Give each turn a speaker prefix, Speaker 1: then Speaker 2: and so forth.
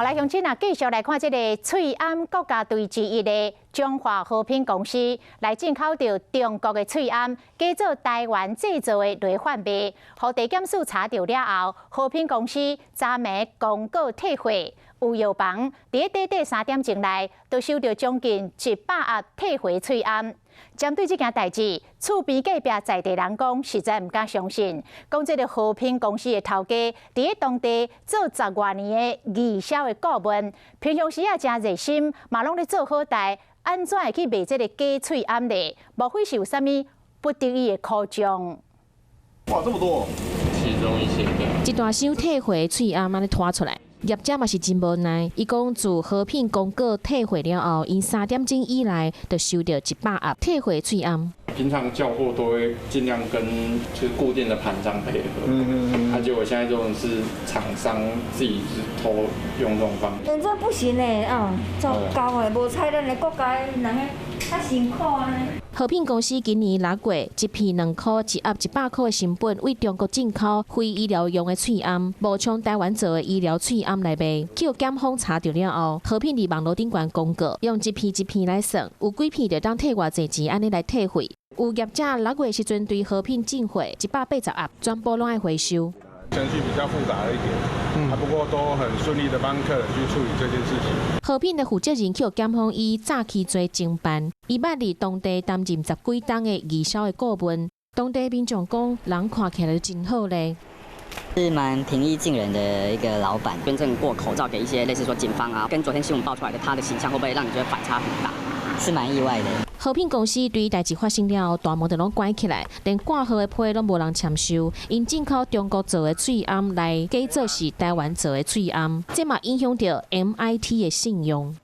Speaker 1: 来，乡亲啊，继续来看这个翠庵国家队之一的中华和平公司来进口到中国的翠庵，改做台湾制造的雷幻币，互地检署查到了后，和平公司昨暝公告退货。有药房伫短短3点钟内，就收到将近100盒退回翠庵。针对这件代志，厝边隔壁在地人讲，实在唔敢相信，讲这个和平公司的头家伫当地做10多年的义销的顾问，平常时也真热心，嘛拢咧做好代，安怎会去卖这个假翠庵呢？莫非是有啥物不得已的苦衷？
Speaker 2: 哇，这么多！
Speaker 3: 其中一些
Speaker 4: 一大箱退回翠庵安尼拖出来。 业者嘛是真无奈，伊讲自和平公告退货了后，因3点钟以来就收到100盒退回翠庵。
Speaker 3: 平常叫货都会尽量跟就是固定的盘商配合，结果现在这种是厂商自己是偷用这种方式。
Speaker 5: 这不行嘞，糟糕诶，无采咱的国家人个较辛苦啊。
Speaker 4: 和平公司今年6月一片2块1盒100块的成本为中国进口非医疗用的翠庵，冒充台湾做的医疗翠庵来卖。叫检方查到了后，和平伫网络顶悬公告，用一片来算，有几片就当退偌济钱，安尼来退货。有业者6月时阵对和平进货180盒，全部拢爱回收。
Speaker 2: 程序比较复杂了一点，不过都很顺利的帮客人去处理这件事情。
Speaker 4: 和平的负责人去检方以早期做侦办，伊捌伫当地担任10几档的义销的顾问。当地民众讲，人看起来就真好嘞。
Speaker 6: 是蛮平易近人的一个老板，捐赠过口罩给一些类似说警方啊，跟昨天新闻爆出来的他的形象，会不会让你觉得反差很大？是蛮意外的。和平公司对代志发生了后，大门就拢关起来，连挂号的批拢无人签收，因进口中国做的翠庵来假做是台湾做的翠庵，这嘛影响到 MIT 的信用。